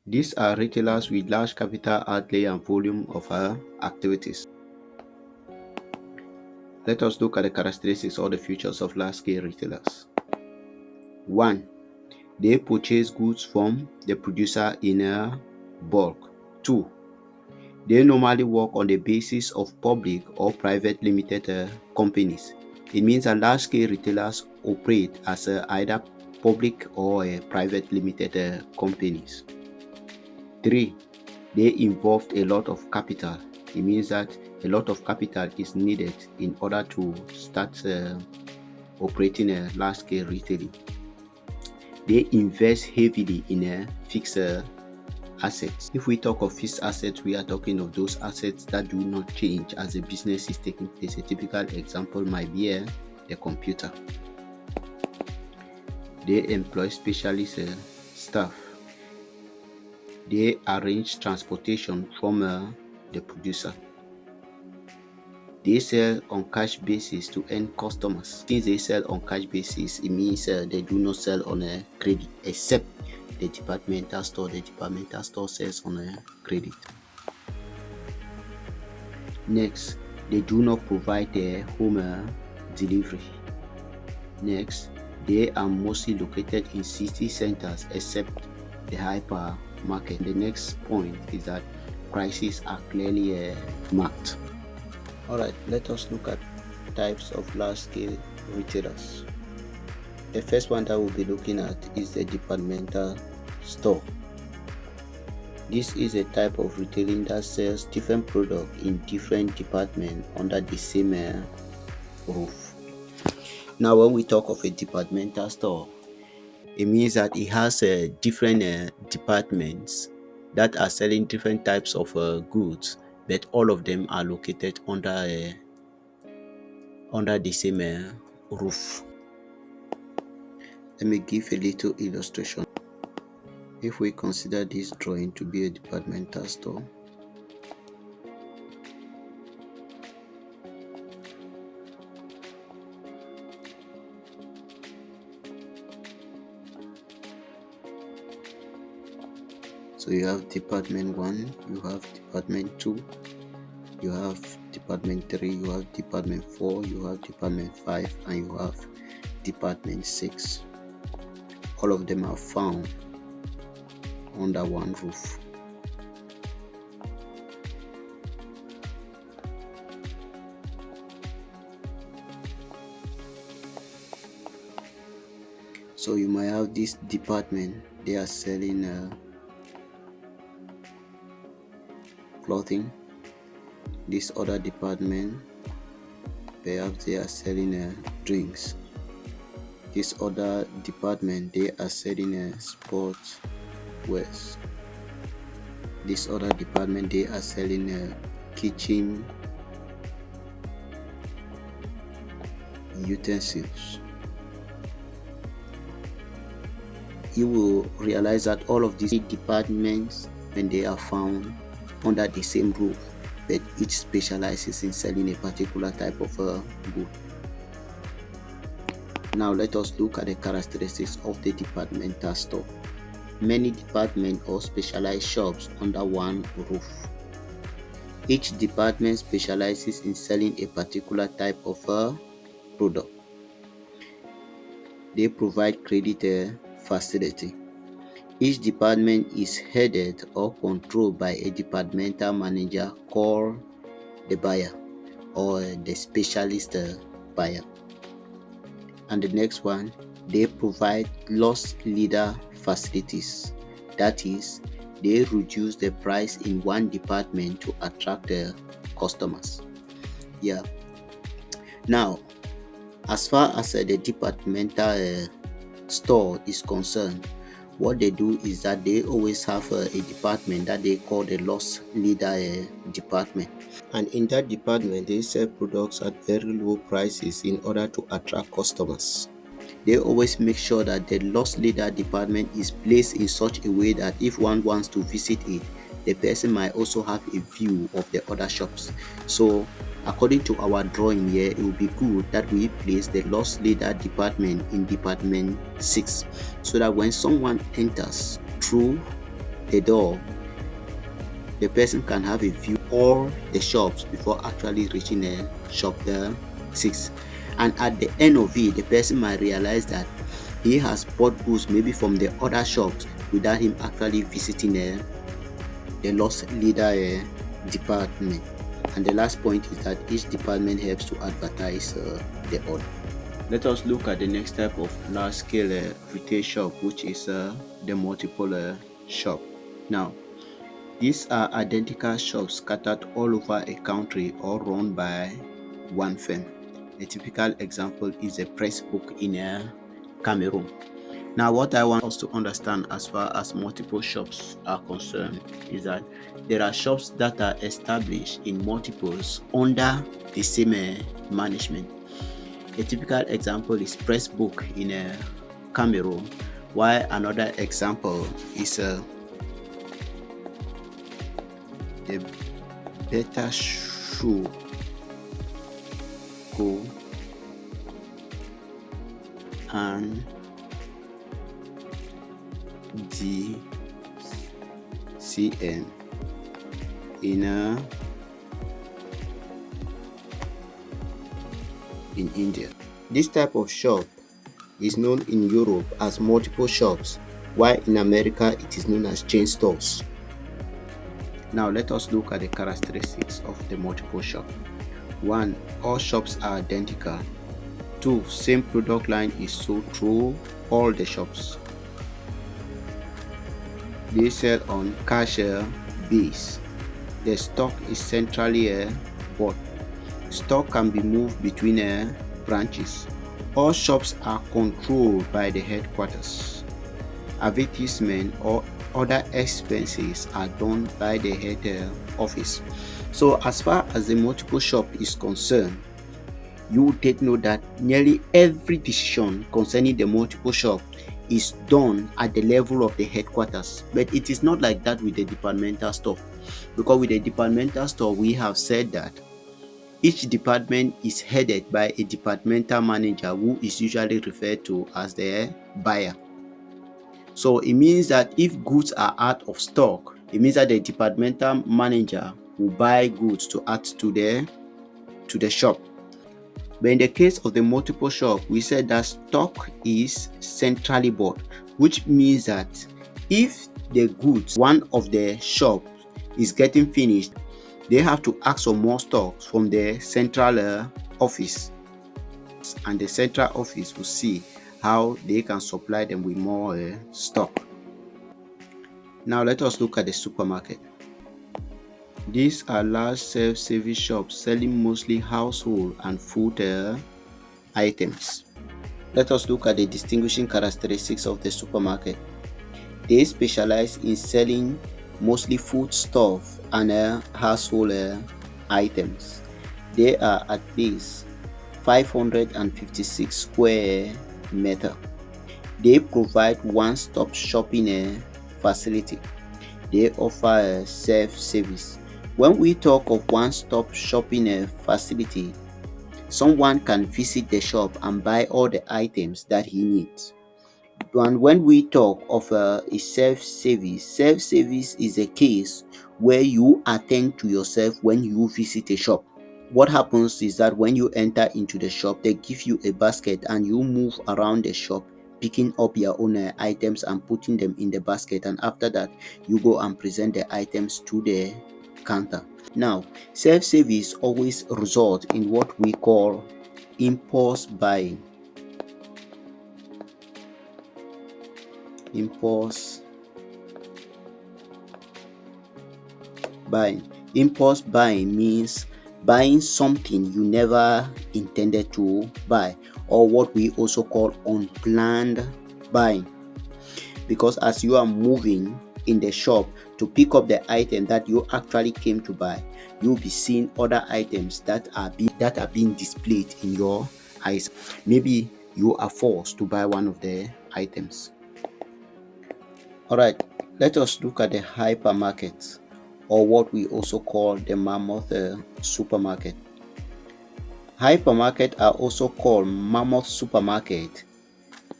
These are retailers with large capital outlay and volume of activities. Let us look at the characteristics or the features of large-scale retailers. 1. They purchase goods from the producer in a bulk. 2. They normally work on the basis of public or private limited companies. It means that large-scale retailers operate as either public or private limited companies. 3. They involve a lot of capital. It means that a lot of capital is needed in order to start operating a large-scale retailing. They invest heavily in fixed assets. If we talk of fixed assets, we are talking of those assets that do not change as the business is taking place. A typical example might be a computer. They employ specialist staff. They arrange transportation from the producer. They sell on cash basis to end customers. Since they sell on cash basis, it means they do not sell on a credit, except the departmental store. The departmental store sells on a credit. Next, they do not provide a home delivery. Next, they are mostly located in city centers except the hypermarket. The next point is that prices are clearly marked. Alright, let us look at types of large-scale retailers. The first one that we'll be looking at is the departmental store. This is a type of retailing that sells different products in different departments under the same roof. Now, when we talk of a departmental store, it means that it has different departments that are selling different types of goods, but all of them are located under the same roof. Let me give a little illustration. If we consider this drawing to be a departmental store, so you have department 1, you have department 2, you have department 3, you have department 4, you have department 5, and you have department 6. All of them are found under one roof. So you might have this department, they are selling clothing. This other department, perhaps they are selling drinks. This other department, they are selling sports wares. This other department, they are selling kitchen utensils. You will realize that all of these departments, when they are found under the same roof, but each specializes in selling a particular type of good. Now let us look at the characteristics of the departmental store. Many department or specialized shops under one roof. Each department specializes in selling a particular type of product. They provide credit facility. Each department is headed or controlled by a departmental manager called the buyer or the specialist buyer. And the next one, they provide loss leader facilities. That is, they reduce the price in one department to attract customers. Yeah. Now, as far as the departmental store is concerned, what they do is that they always have a department that they call the loss leader department. And in that department, they sell products at very low prices in order to attract customers. They always make sure that the loss leader department is placed in such a way that if one wants to visit it, the person might also have a view of the other shops. So according to our drawing here, it will be good that we place the loss leader department in department 6, so that when someone enters through the door, the person can have a view of all the shops before actually reaching a shop 6. And at the end of it, the person might realize that he has bought goods maybe from the other shops without him actually visiting the loss leader department. And the last point is that each department helps to advertise the order. Let us look at the next type of large-scale retail shop, which is the multiple shop. Now, these are identical shops scattered all over a country or run by one firm. A typical example is a press book in Cameroon. Now, what I want us to understand as far as multiple shops are concerned is that there are shops that are established in multiples under the same management. A typical example is press book in Cameroon, while another example is the better shoe go and the CN in India. This type of shop is known in Europe as multiple shops, while in America it is known as chain stores. Now let us look at the characteristics of the multiple shop. 1. All shops are identical. 2. Same product line is sold through all the shops. They sell on cash base. The stock is centrally bought. Stock can be moved between branches. All shops are controlled by the headquarters. Advertisement or other expenses are done by the head office. So as far as the multiple shop is concerned, you will take note that nearly every decision concerning the multiple shop is done at the level of the headquarters. But it is not like that with the departmental store, because with the departmental store we have said that each department is headed by a departmental manager who is usually referred to as the buyer. So it means that if goods are out of stock, it means that the departmental manager will buy goods to add to the shop. But in the case of the multiple shop, we said that stock is centrally bought, which means that if the goods, one of the shops is getting finished, they have to ask for more stocks from the central office, and the central office will see how they can supply them with more stock. Now let us look at the supermarket. These are large self-service shops selling mostly household and food items. Let us look at the distinguishing characteristics of the supermarket. They specialize in selling mostly food stuff and household items. They are at least 556 square meter. They provide one-stop shopping facility. They offer self-service. When we talk of one-stop shopping facility, someone can visit the shop and buy all the items that he needs. And when we talk of a self-service is a case where you attend to yourself when you visit a shop. What happens is that when you enter into the shop, they give you a basket and you move around the shop, picking up your own items and putting them in the basket, and after that you go and present the items to the counter. Now, self-service always results in what we call impulse buying. Impulse buying means buying something you never intended to buy, or what we also call unplanned buying. Because as you are moving in the shop to pick up the item that you actually came to buy, you'll be seeing other items that are being displayed in your eyes. Maybe you are forced to buy one of the items. Alright, let us look at the hypermarket, or what we also call the mammoth supermarket. Hypermarket are also called mammoth supermarket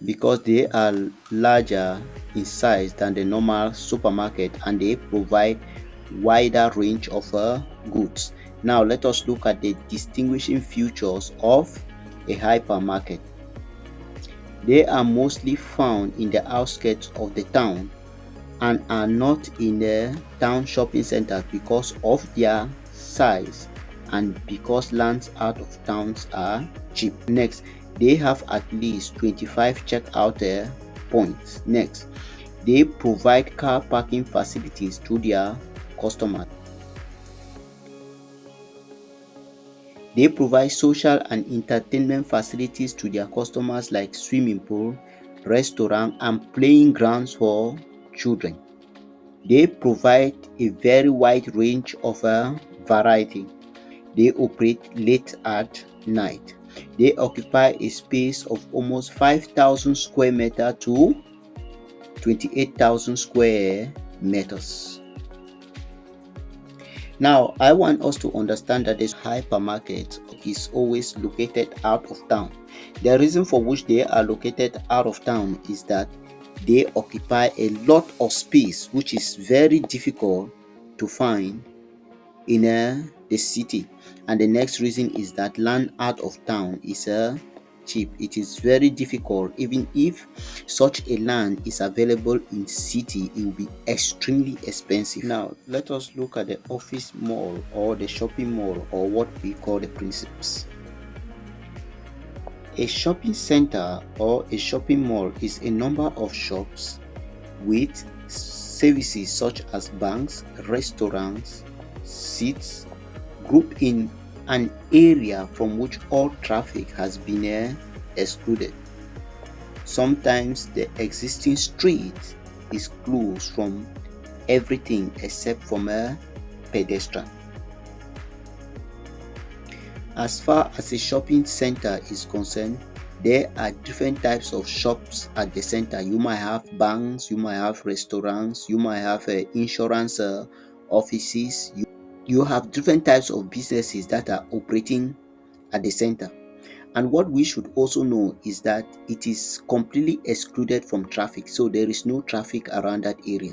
because they are larger in size than the normal supermarket and they provide wider range of goods. Now let us look at the distinguishing features of a hypermarket. They are mostly found in the outskirts of the town and are not in the town shopping centers because of their size and because lands out of towns are cheap. Next, they have at least 25 checkout points. Next, they provide car parking facilities to their customers. They provide social and entertainment facilities to their customers like swimming pool, restaurant, and playing grounds for children. They provide a very wide range of variety. They operate late at night. They occupy a space of almost 5,000 square meter to 28,000 square meters. Now, I want us to understand that this hypermarket is always located out of town. The reason for which they are located out of town is that they occupy a lot of space, which is very difficult to find in the city. And the next reason is that land out of town is cheap. It is very difficult. Even if such a land is available in city, it will be extremely expensive. Now let us look at the office mall or the shopping mall, or what we call the precincts. A shopping center or a shopping mall is a number of shops with services such as banks, restaurants, seats, grouped in an area from which all traffic has been excluded. Sometimes the existing street is closed from everything except from a pedestrian. As far as a shopping center is concerned, there are different types of shops at the center. You might have banks, you might have restaurants, you might have insurance offices. You have different types of businesses that are operating at the center. And what we should also know is that it is completely excluded from traffic, so there is no traffic around that area.